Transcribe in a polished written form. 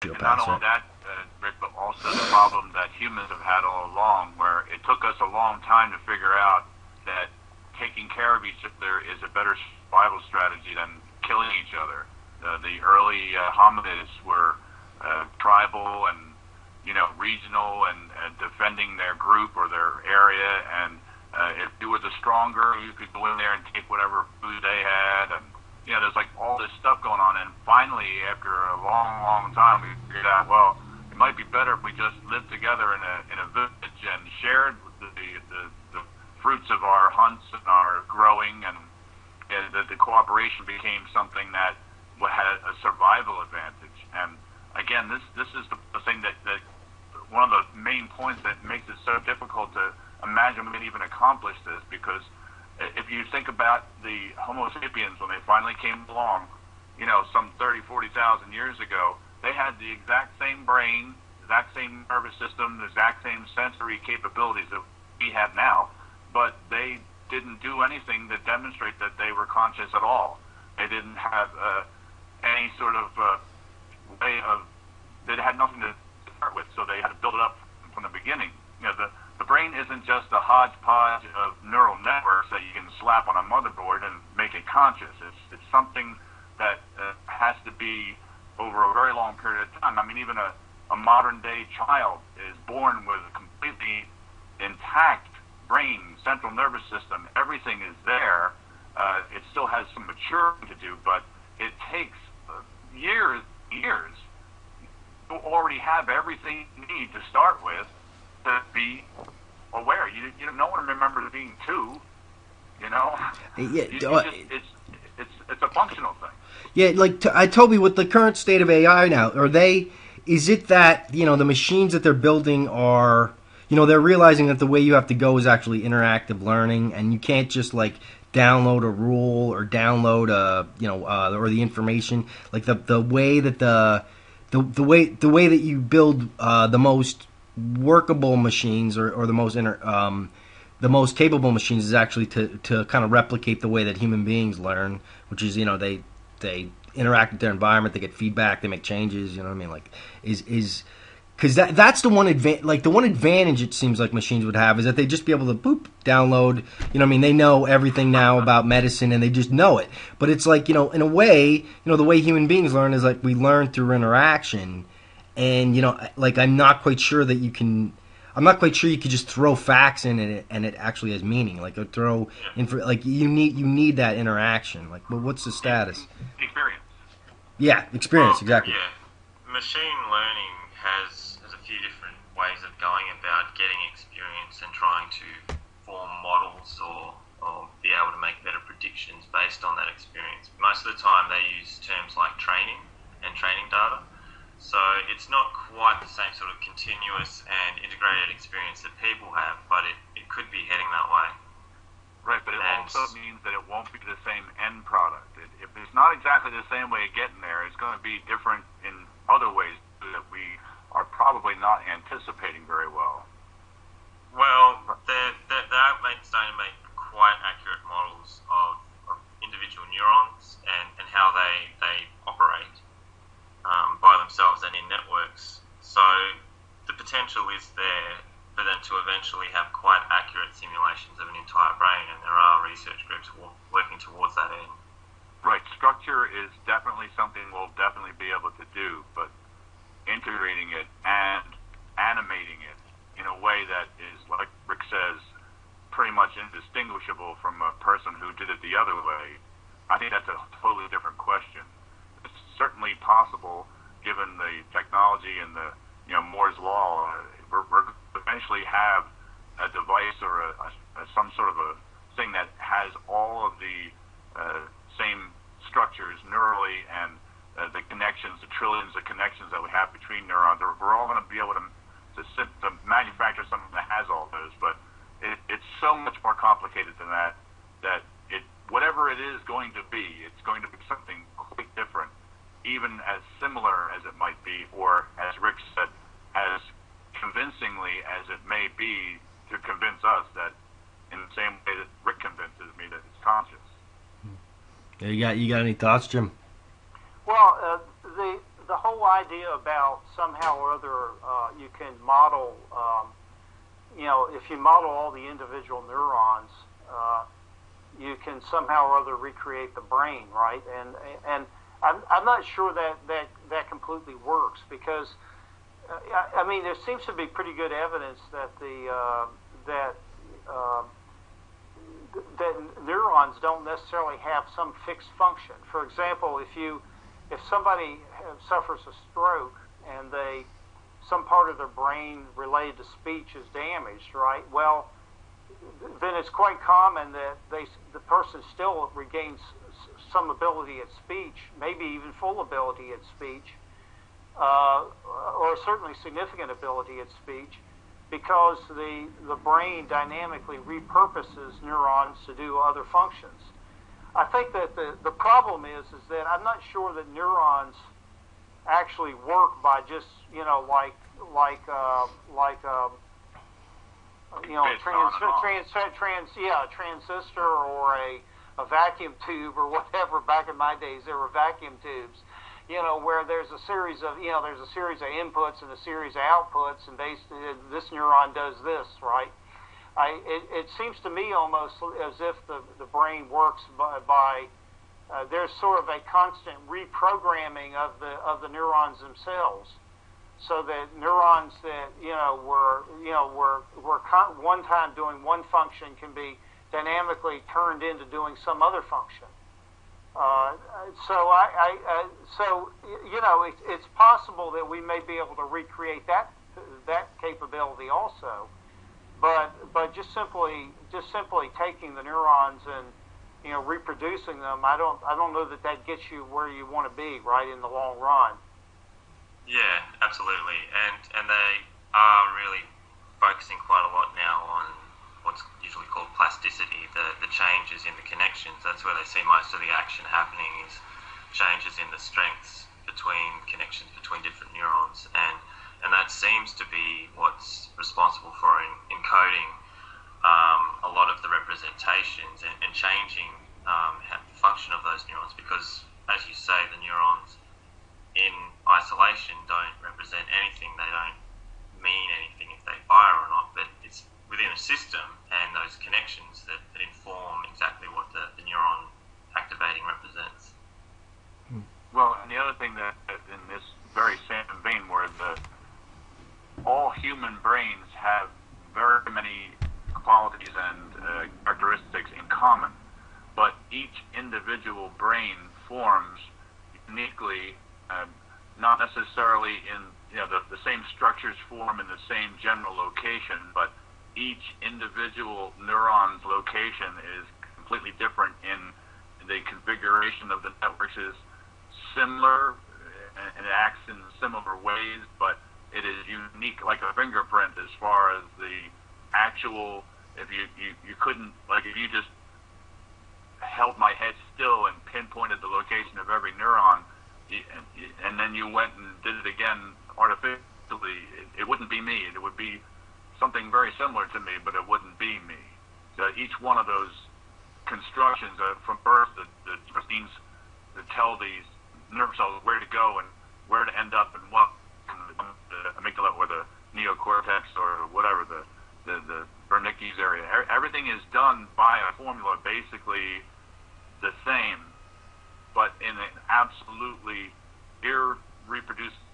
And not only that, Rick, but also the problem that humans have had all along, where it took us a long time to figure out that taking care of each other is a better survival strategy than killing each other. The early hominids were tribal and regional and defending their group or their area, and if you were the stronger, you could go in there and take whatever food they had, and there's like all this stuff going on. And finally, after a long, long time, we figured out, well, it might be better if we just lived together in a village and shared the fruits of our hunts and our growing, and the cooperation became something that had a survival advantage. And again, this is the thing that one of the main points that makes it so difficult to imagine we can even accomplish this, because if you think about the Homo sapiens when they finally came along, some 30, 40,000 years ago, they had the exact same brain, exact same nervous system, the exact same sensory capabilities that we have now, but they didn't do anything to demonstrate that they were conscious at all. They didn't have any sort of way of, they had nothing to start with, so they had to build it up from the beginning. The brain isn't just a hodgepodge of neural networks that you can slap on a motherboard and make it conscious. It's something that has to be over a very long period of time. I mean, even a modern-day child is born with a completely intact brain, central nervous system. Everything is there. It still has some maturing to do, but it takes years. You already have everything you need to start with to be aware. No one remembers being two. It's a functional thing. Yeah, like I Toby, with the current state of AI now, is it that the machines that they're building are they're realizing that the way you have to go is actually interactive learning, and you can't just like download a rule or download or the information, like the way that the way that you build the most workable machines or the most capable machines is actually to kind of replicate the way that human beings learn, which is they interact with their environment, they get feedback, they make changes. You know what I mean? Like is because that's the one advantage it seems like machines would have, is that they just be able to download. They know everything now about medicine and they just know it. But it's like in a way, the way human beings learn is like we learn through interaction. And like I'm not quite sure you could just throw facts in it and it actually has meaning. Like throw like you need that interaction. Like, but what's the status? Experience. Yeah, experience, exactly. Yeah, machine learning has a few different ways of going about getting experience and trying to form models or be able to make better predictions based on that experience. Most of the time, they use terms like training and training data. So it's not quite the same sort of continuous and integrated experience that people have, but it could be heading that way. Right, but it also means that it won't be the same end product. If it's not exactly the same way of getting there, it's going to be different in other ways that we are probably not anticipating very well. Well, they're starting to make quite accurate models of individual neurons and how they operate. By themselves and in networks. So the potential is there for them to eventually have quite accurate simulations of an entire brain, and there are research groups working towards that end. Right. Structure is definitely something we'll definitely be able to do, but integrating it and animating it in a way that is, like Rick says, pretty much indistinguishable from a person who did it the other way, I think that's a totally different question. It's certainly possible, given the technology and the Moore's law. We're eventually have a device or some sort of a thing that has all of the same structures neurally and the connections, the trillions of connections that we have between neurons. We're all going to be able to manufacture something that has all those, but it's so much more complicated than that. That whatever it is going to be, it's going to be something quite different, even as similar as it might be, or as Rick said, as convincingly as it may be to convince us that in the same way that Rick convinces me that it's conscious. You got any thoughts, Jim? Well, the whole idea idea about somehow or other you can model, if you model all the individual neurons, you can somehow or other recreate the brain, right? And I'm not sure that completely works, because I mean, there seems to be pretty good evidence that that neurons don't necessarily have some fixed function. For example, if somebody suffers a stroke and some part of their brain related to speech is damaged, right? Well, then it's quite common that the person still regains some ability at speech, maybe even full ability at speech, or certainly significant ability at speech, because the brain dynamically repurposes neurons to do other functions. I think that the problem is that I'm not sure that neurons actually work by just transistor or a vacuum tube or whatever. Back in my days, there were vacuum tubes, where there's a series of inputs and a series of outputs, and this neuron does this, right? It seems to me almost as if the brain works by there's sort of a constant reprogramming of the neurons themselves, so that neurons that were one time doing one function can be dynamically turned into doing some other function. It's possible that we may be able to recreate that capability also, but just simply taking the neurons and reproducing them, I don't know that gets you where you want to be, right, in the long run. Yeah, absolutely, and they are really focusing quite a lot now on what's usually called plasticity, the changes in the connections. That's where they see most of the action happening, is changes in the strengths between connections between different neurons, and that seems to be what's responsible for encoding a lot of the representations and changing the function of those neurons, because, as you say, the neurons in isolation don't represent anything. They don't mean anything if they fire or not, but it's within a system and those connections that inform exactly what the neuron activating represents. Well, and the other thing that in this very same vein, where all human brains have very many qualities and characteristics in common, but each individual brain forms uniquely, not necessarily in the same structures form in the same general location, but each individual neuron's location is completely different in the configuration of the networks, is similar and it acts in similar ways, but it is unique, like a fingerprint, as far as the actual. If you couldn't, like, if you just held my head still and pinpointed the location of every neuron, and then you went and did it again artificially, it wouldn't be me. It would be something very similar to me, but it wouldn't be me. So each one of those constructions from birth, the machines that tell these nerve cells where to go and where to end up and what, the amygdala or the neocortex or whatever, the Wernicke's area. Everything is done by a formula basically the same, but in an absolutely irreproducible